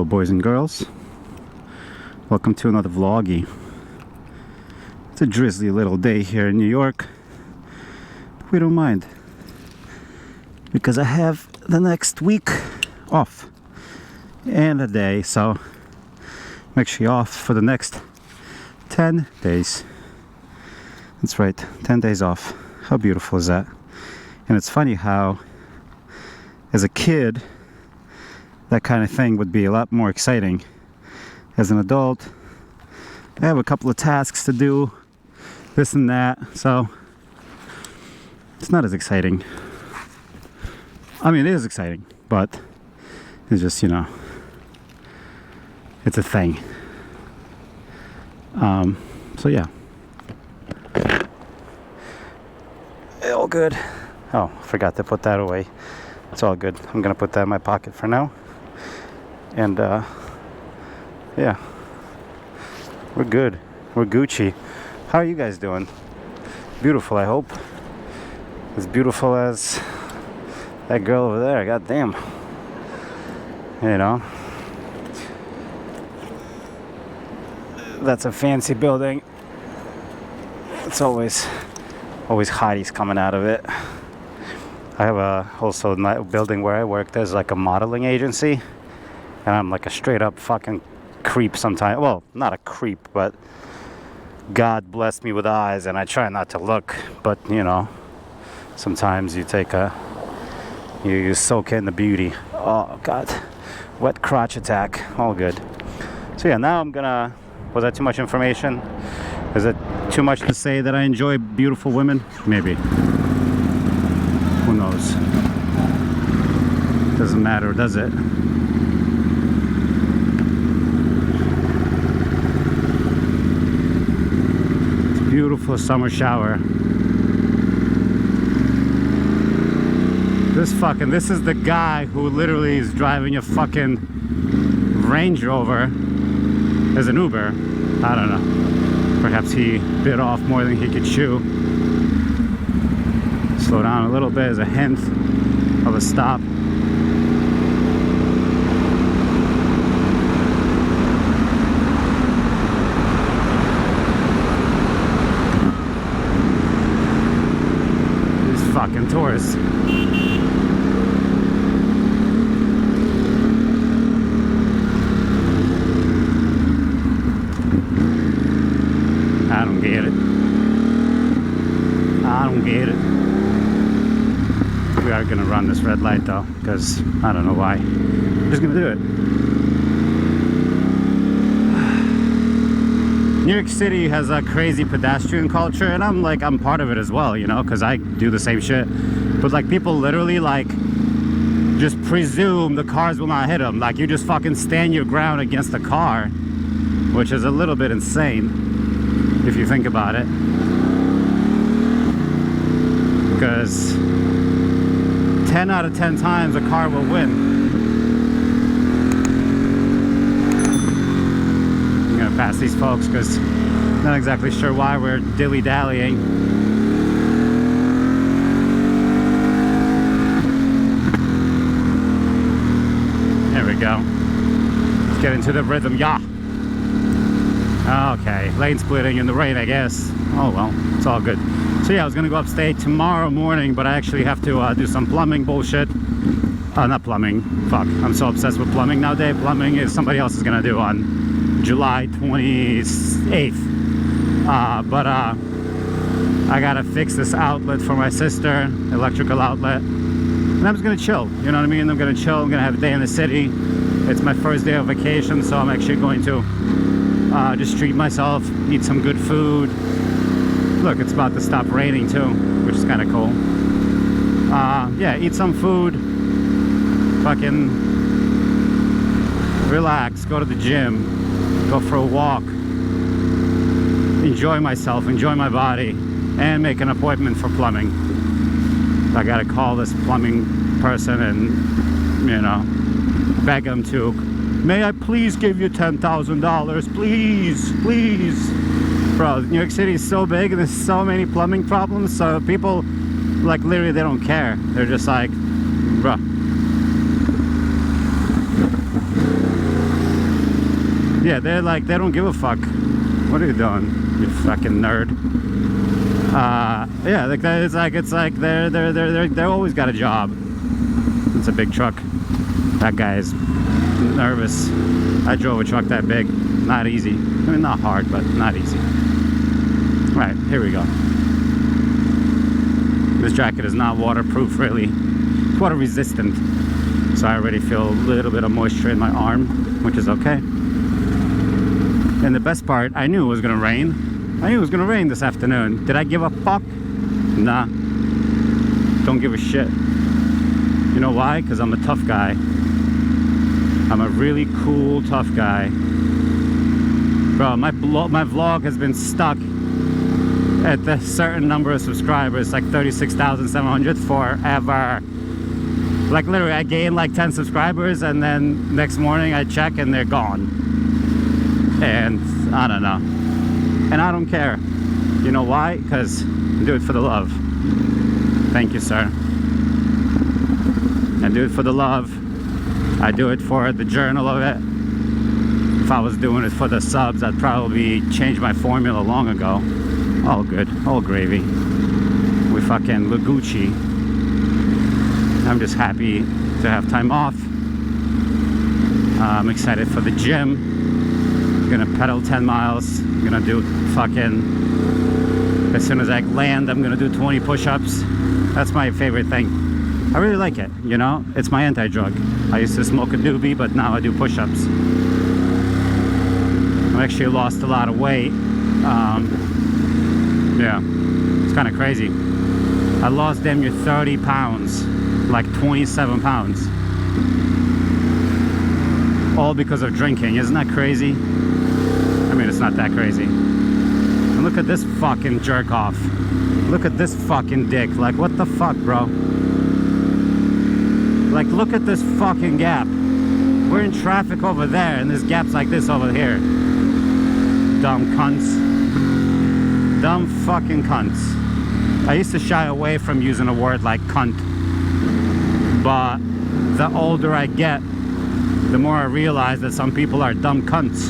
Hello boys and girls, welcome to another vloggy. It's a drizzly little day here in New York. We don't mind because I have the next week off and a day, so I'm actually off for the next 10 days. That's right, 10 days off. How beautiful is that? And it's funny how as a kid that kind of thing would be a lot more exciting. As an adult, I have a couple of tasks to do, this and that, so it's not as exciting. I mean, it is exciting, but it's just, you know, it's a thing. So yeah, all good. Oh, forgot to put that away. It's all good. I'm gonna put that in my pocket for now. And yeah, we're good. We're Gucci. How are you guys doing? Beautiful, I hope. As beautiful as that girl over there. God damn. You know, that's a fancy building. It's always hotties coming out of it. I have also in that building where I work, there's like a modeling agency. And I'm like a straight up fucking creep sometimes. Well, not a creep, but God blessed me with eyes and I try not to look. But, you know, sometimes you take you soak in the beauty. Oh, God. Wet crotch attack. All good. So, yeah, now I'm gonna... Was that too much information? Is it too much to say that I enjoy beautiful women? Maybe. Who knows? Doesn't matter, does it? Beautiful summer shower. This is the guy who literally is driving a fucking Range Rover as an Uber. I don't know. Perhaps he bit off more than he could chew. Slow down a little bit as a hint of a stop. Fucking tourists. I don't get it. I don't get it. We are gonna run this red light though, because I don't know why. I'm just gonna do it. New York City has a crazy pedestrian culture, and I'm part of it as well, you know, because I do the same shit. But like, people literally like just presume the cars will not hit them. Like, you just fucking stand your ground against a car, which is a little bit insane if you think about it. Because 10 out of 10 times a car will win. Past these folks because not exactly sure why we're dilly-dallying. There we go. Let's get into the rhythm. Yeah. Okay, lane splitting in the rain, I guess. Oh well, it's all good. So yeah, I was gonna go upstate tomorrow morning, but I actually have to do some plumbing bullshit. Not plumbing. Fuck, I'm so obsessed with plumbing nowadays. Plumbing is somebody else is gonna do on July 28th. But I gotta fix this outlet for my sister, electrical outlet. And I'm just gonna chill, you know what I mean? I'm gonna chill, I'm gonna have a day in the city. It's my first day of vacation, so I'm actually going to just treat myself, eat some good food. Look, it's about to stop raining too, which is kind of cool. Yeah, eat some food, fucking relax, go to the gym, go for a walk, enjoy myself, enjoy my body, and make an appointment for plumbing. I gotta call this plumbing person and, you know, beg him to, may I please give you $10,000, please, please. Bro, New York City is so big and there's so many plumbing problems, so people, like, literally they don't care. They're just like, bruh. Yeah, they're like, they don't give a fuck. What are you doing, you fucking nerd? Yeah, like it's like they're always got a job. It's a big truck. That guy is nervous. I drove a truck that big. Not easy. I mean, not hard, but not easy. Right, here we go. This jacket is not waterproof, really. It's water resistant. So I already feel a little bit of moisture in my arm, which is okay. And the best part, I knew it was gonna rain. I knew it was gonna rain this afternoon. Did I give a fuck? Nah. Don't give a shit. You know why? Because I'm a tough guy. I'm a really cool, tough guy. Bro, my vlog has been stuck at the certain number of subscribers, like 36,700 forever. Like literally, I gained like 10 subscribers and then next morning I check and they're gone. And I don't know. And I don't care. You know why? Because I do it for the love. Thank you, sir. I do it for the love. I do it for the journal of it. If I was doing it for the subs, I'd probably change my formula long ago. All good, all gravy. We fucking Gucci. I'm just happy to have time off. I'm excited for the gym. I'm gonna pedal 10 miles. I'm gonna do fucking, as soon as I land, I'm gonna do 20 push-ups. That's my favorite thing. I really like it, you know? It's my anti-drug. I used to smoke a doobie, but now I do push-ups. I've actually lost a lot of weight. Yeah, it's kind of crazy. I lost damn near 30 pounds, like 27 pounds. All because of drinking. Isn't that crazy? I mean, it's not that crazy. And look at this fucking jerk off. Look at this fucking dick. Like, what the fuck, bro? Like, look at this fucking gap. We're in traffic over there, and this gap's like this over here. Dumb cunts. Dumb fucking cunts. I used to shy away from using a word like cunt. But the older I get, the more I realize that some people are dumb cunts.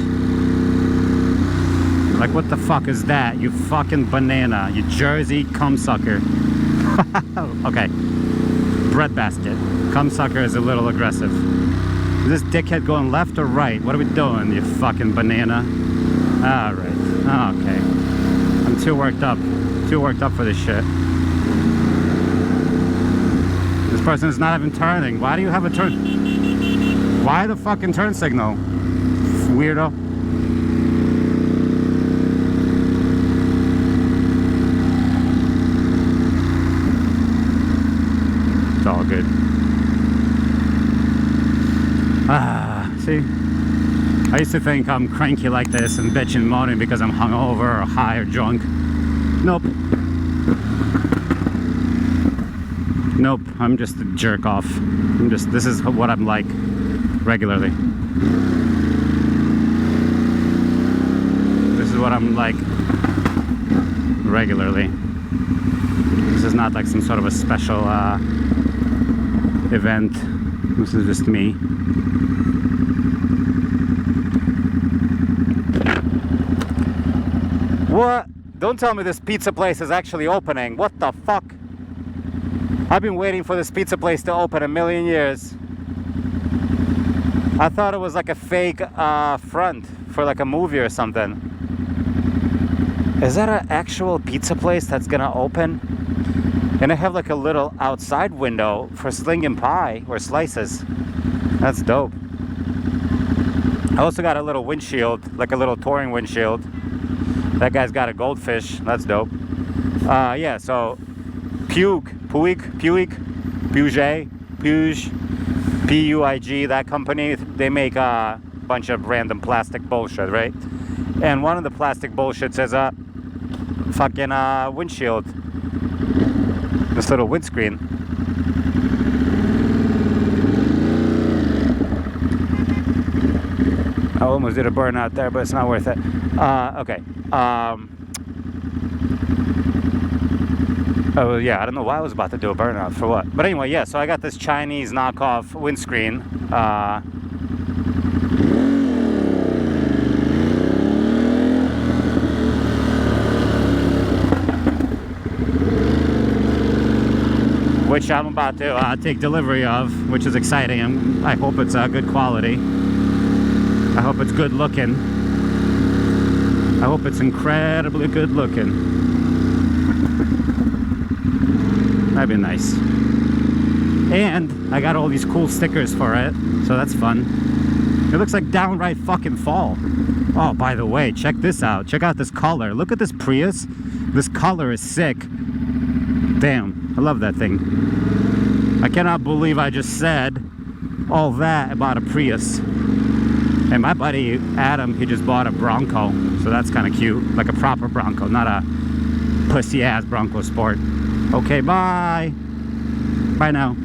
Like, what the fuck is that? You fucking banana. You Jersey cum sucker. Okay. Breadbasket. Cum sucker is a little aggressive. Is this dickhead going left or right? What are we doing, you fucking banana? Alright. Okay. I'm too worked up. Too worked up for this shit. This person is not even turning. Why do you have a turn? Why the fucking turn signal? Weirdo. It's all good. See? I used to think I'm cranky like this and bitching and moaning because I'm hungover or high or drunk. Nope. Nope, I'm just a jerk off. This is what I'm like regularly. This is what I'm like regularly. This is not like some sort of a special event. This is just me. What? Don't tell me this pizza place is actually opening. What the fuck? I've been waiting for this pizza place to open a million years. I thought it was like a fake front for like a movie or something. Is that an actual pizza place that's gonna open? And I have like a little outside window for slinging pie or slices. That's dope. I also got a little windshield, like a little touring windshield. That guy's got a goldfish. That's dope. Yeah, so Puig, Puig, that company, they make a bunch of random plastic bullshit, right? And one of the plastic bullshits is a fucking windshield. This little windscreen. I almost did a burnout there, but it's not worth it. Okay. Oh yeah, I don't know why I was about to do a burnout for what. But anyway, yeah, so I got this Chinese knockoff windscreen. which I'm about to take delivery of, which is exciting, and I hope it's good quality. I hope it's good looking. I hope it's incredibly good looking. That'd be nice. And I got all these cool stickers for it, so that's fun. It looks like downright fucking fall. Oh, by the way, check this out. Check out this color. Look at this Prius. This color is sick. Damn, I love that thing. I cannot believe I just said all that about a Prius. And my buddy Adam, he just bought a Bronco, so that's kind of cute. Like a proper Bronco, not a pussy ass Bronco Sport. Okay, bye. Bye now.